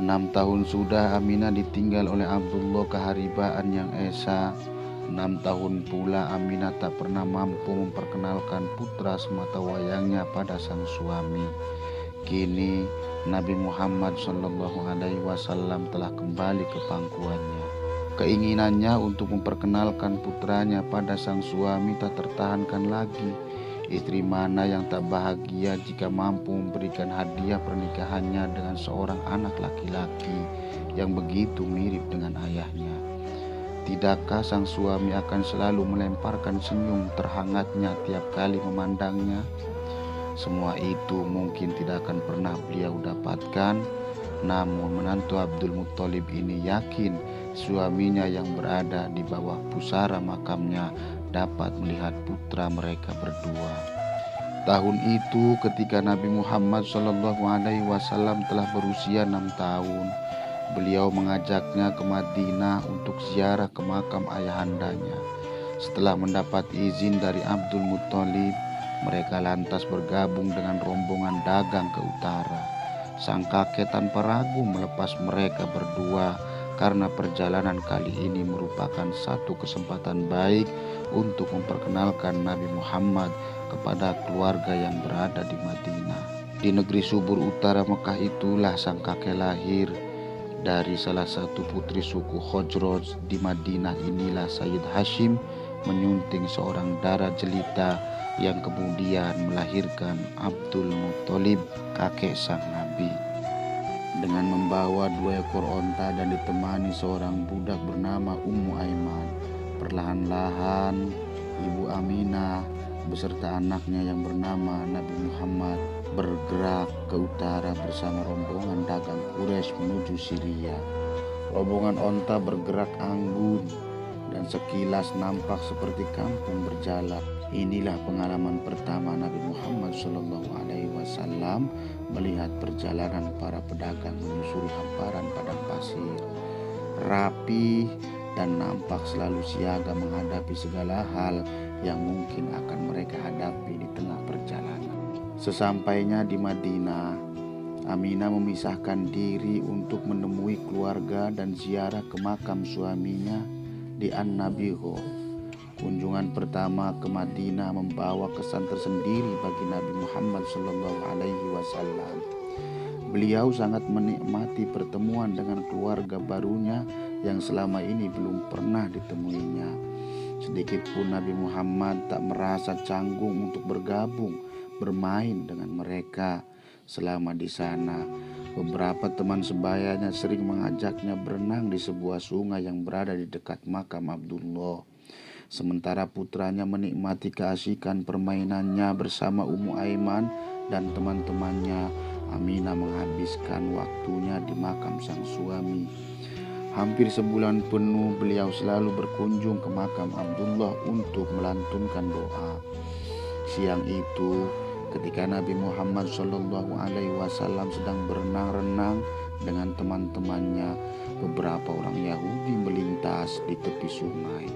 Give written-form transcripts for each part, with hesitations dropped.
6 tahun sudah Aminah ditinggal oleh Abdullah keharibaan yang esa. 6 tahun pula Aminah tak pernah mampu memperkenalkan putra semata wayangnya pada sang suami. Kini Nabi Muhammad SAW telah kembali ke pangkuannya. Keinginannya untuk memperkenalkan putranya pada sang suami tak tertahankan lagi. Istri mana yang tak bahagia jika mampu memberikan hadiah pernikahannya dengan seorang anak laki-laki yang begitu mirip dengan ayahnya? Tidakkah sang suami akan selalu melemparkan senyum terhangatnya tiap kali memandangnya? Semua itu mungkin tidak akan pernah beliau dapatkan, namun menantu Abdul Muthalib ini yakin suaminya yang berada di bawah pusara makamnya dapat melihat putra mereka berdua. Tahun itu ketika Nabi Muhammad SAW telah berusia 6 tahun, beliau mengajaknya ke Madinah untuk ziarah ke makam ayahandanya. Setelah mendapat izin dari Abdul Muthalib, mereka lantas bergabung dengan rombongan dagang ke utara. Sang kakek tanpa ragu melepas mereka berdua karena perjalanan kali ini merupakan satu kesempatan baik untuk memperkenalkan Nabi Muhammad kepada keluarga yang berada di Madinah. Di negeri subur utara Mekah itulah sang kakek lahir. Dari salah satu putri suku Khazraj di Madinah inilah Sayyid Hashim menyunting seorang darah jelita yang kemudian melahirkan Abdul Muthalib, kakek sang Nabi. Dengan membawa 2 ekor onta dan ditemani seorang budak bernama Ummu Aiman, perlahan-lahan Ibu Aminah beserta anaknya yang bernama Nabi Muhammad bergerak ke utara bersama rombongan dagang Quraisy menuju Syria. Rombongan onta bergerak anggun dan sekilas nampak seperti kampung berjalan. Inilah pengalaman pertama Nabi Muhammad SAW melihat perjalanan para pedagang menyusuri hamparan padang pasir. Rapi dan nampak selalu siaga menghadapi segala hal yang mungkin akan mereka hadapi di tengah perjalanan. Sesampainya di Madinah, Aminah memisahkan diri untuk menemui keluarga dan ziarah ke makam suaminya di An-Nabiho. Kunjungan pertama ke Madinah membawa kesan tersendiri bagi Nabi Muhammad SAW. Beliau sangat menikmati pertemuan dengan keluarga barunya yang selama ini belum pernah ditemuinya. Sedikit pun Nabi Muhammad tak merasa canggung untuk bergabung bermain dengan mereka. Selama di sana, beberapa teman sebayanya sering mengajaknya berenang di sebuah sungai yang berada di dekat makam Abdullah. Sementara putranya menikmati keasikan permainannya bersama Ummu Aiman dan teman-temannya, Aminah menghabiskan waktunya di makam sang suami. Hampir sebulan penuh beliau selalu berkunjung ke makam Abdullah untuk melantunkan doa. Siang itu, ketika Nabi Muhammad SAW sedang berenang-renang dengan teman-temannya, beberapa orang Yahudi melintas di tepi sungai.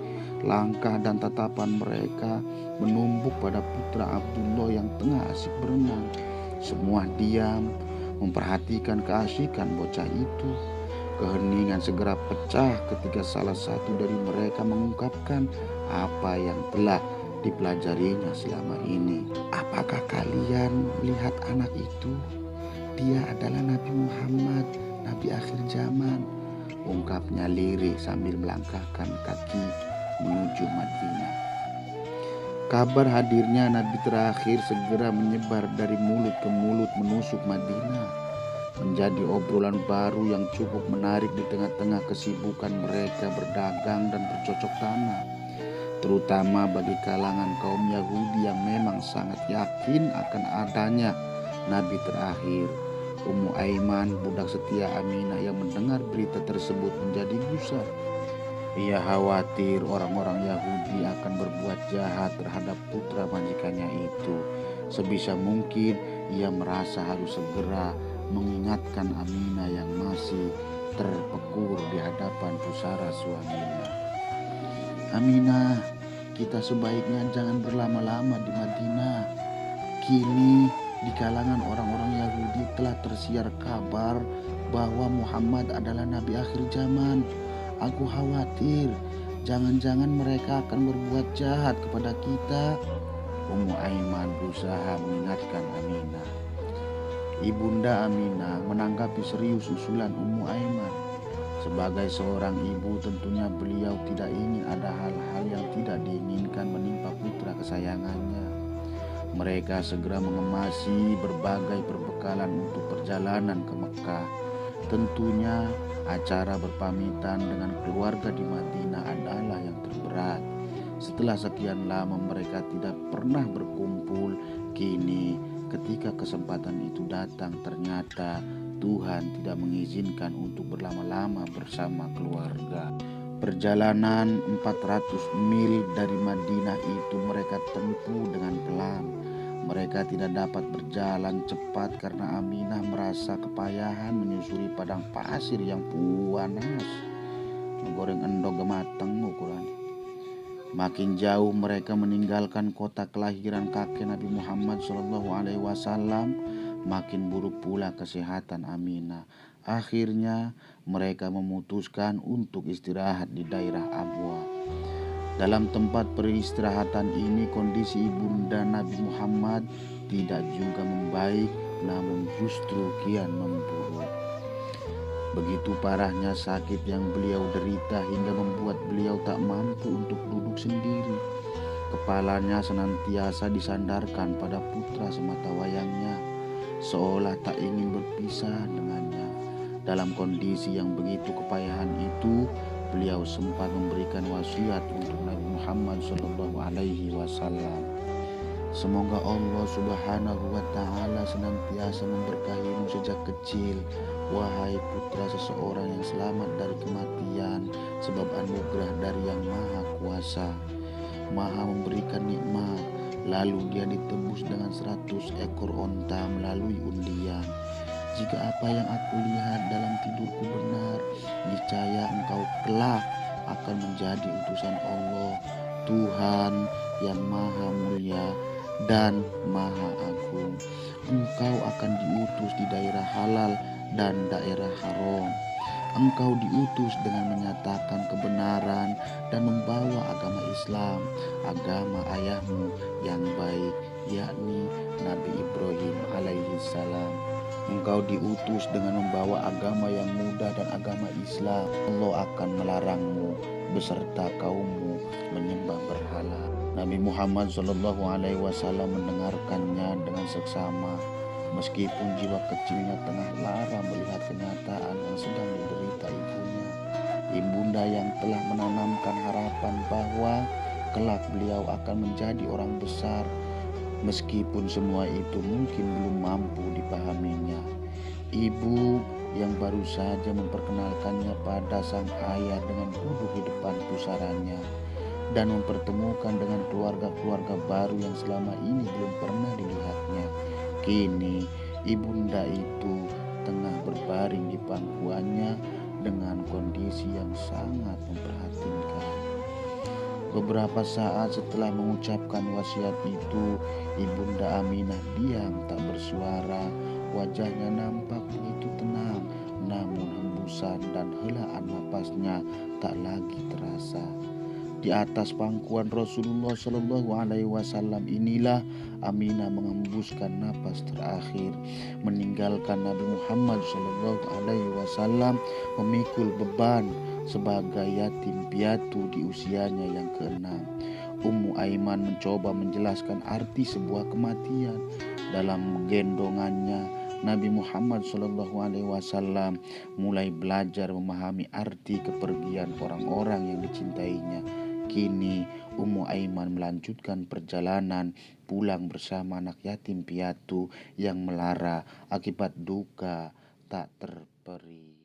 Langkah dan tatapan mereka menumbuk pada putra Abdullah yang tengah asik berenang. Semua diam, memperhatikan keasikan bocah itu. Keheningan segera pecah ketika salah satu dari mereka mengungkapkan apa yang telah dipelajarinya selama ini. "Apakah kalian melihat anak itu? Dia adalah Nabi Muhammad, Nabi akhir zaman," ungkapnya lirik sambil melangkahkan kaki menuju Madinah. Kabar hadirnya Nabi terakhir segera menyebar dari mulut ke mulut menusuk Madinah, menjadi obrolan baru yang cukup menarik di tengah-tengah kesibukan mereka berdagang dan bercocok tanam, terutama bagi kalangan kaum Yahudi yang memang sangat yakin akan adanya Nabi terakhir. Ummu Aiman, budak setia Aminah yang mendengar berita tersebut menjadi gusar. Ia khawatir orang-orang Yahudi akan berbuat jahat terhadap putra majikannya itu. Sebisa mungkin ia merasa harus segera mengingatkan Aminah yang masih terpekur di hadapan pusara suaminya. "Aminah, kita sebaiknya jangan berlama-lama di Madinah. Kini di kalangan orang-orang Yahudi telah tersiar kabar bahwa Muhammad adalah nabi akhir zaman. Aku khawatir jangan-jangan mereka akan berbuat jahat kepada kita. Ummu Aiman berusaha mengingatkan Aminah. Ibunda Aminah menanggapi serius usulan Ummu Aiman. Sebagai seorang ibu, tentunya beliau tidak ingin ada hal-hal yang tidak diinginkan menimpa putra kesayangannya. Mereka segera mengemasi berbagai perbekalan untuk perjalanan ke Mekah. Tentunya acara berpamitan dengan keluarga di Madinah adalah yang terberat. Setelah sekian lama mereka tidak pernah berkumpul, kini ketika kesempatan itu datang, ternyata Tuhan tidak mengizinkan untuk berlama-lama bersama keluarga. Perjalanan 400 mil dari Madinah itu mereka tempuh dengan pelan. Mereka tidak dapat berjalan cepat karena Aminah merasa kepayahan menyusuri padang pasir yang panas. Menggoreng endog gemateng ukuran. Makin jauh mereka meninggalkan kota kelahiran kakek Nabi Muhammad SAW, makin buruk pula kesehatan Aminah. Akhirnya mereka memutuskan untuk istirahat di daerah Abwa. Dalam tempat peristirahatan ini kondisi ibunda Nabi Muhammad tidak juga membaik, namun justru kian memburuk. Begitu parahnya sakit yang beliau derita hingga membuat beliau tak mampu untuk duduk sendiri. Kepalanya senantiasa disandarkan pada putra sematawayangnya, seolah tak ingin berpisah dengannya. Dalam kondisi yang begitu kepayahan itu, beliau sempat memberikan wasiat untuk Nabi Muhammad SAW. Semoga Allah Subhanahu wa Ta'ala senantiasa memberkahimu sejak kecil, wahai putra seseorang yang selamat dari kematian, sebab anugerah dari Yang Maha Kuasa. Maha memberikan nikmat, lalu dia ditebus dengan 100 ekor onta melalui undian. Jika apa yang aku lihat dalam tidurku benar, niscaya engkau kelak akan menjadi utusan Allah, Tuhan yang Maha Mulia dan Maha Agung. Engkau akan diutus di daerah halal dan daerah haram. Engkau diutus dengan menyatakan kebenaran dan membawa agama Islam, agama ayahmu yang baik, yakni Nabi Ibrahim alaihi salam. Engkau diutus dengan membawa agama yang mudah dan agama Islam. Allah akan melarangmu beserta kaummu menyembah berhala. Nabi Muhammad SAW mendengarkannya dengan seksama, meskipun jiwa kecilnya tengah lara melihat kenyataan yang sedang diderita ibunya. Ibunda yang telah menanamkan harapan bahwa kelak beliau akan menjadi orang besar, meskipun semua itu mungkin belum mampu dipahaminya. Ibu yang baru saja memperkenalkannya pada sang ayah dengan duduk di depan pusarannya dan mempertemukan dengan keluarga-keluarga baru yang selama ini belum pernah dilihatnya. Kini ibunda itu tengah berbaring di pangkuannya dengan kondisi yang sangat memprihatinkan. Beberapa saat setelah mengucapkan wasiat itu, ibunda Aminah diam tak bersuara. Wajahnya nampak begitu tenang, namun hembusan dan helaan napasnya tak lagi terasa. Di atas pangkuan Rasulullah SAW inilah Aminah mengembuskan napas terakhir, meninggalkan Nabi Muhammad SAW memikul beban sebagai yatim piatu di usianya yang ke-6. Ummu Aiman mencoba menjelaskan arti sebuah kematian. Dalam gendongannya, Nabi Muhammad SAW mulai belajar memahami arti kepergian orang-orang yang dicintainya. Kini Ummu Aiman melanjutkan perjalanan pulang bersama anak yatim piatu yang melara akibat duka tak terperi.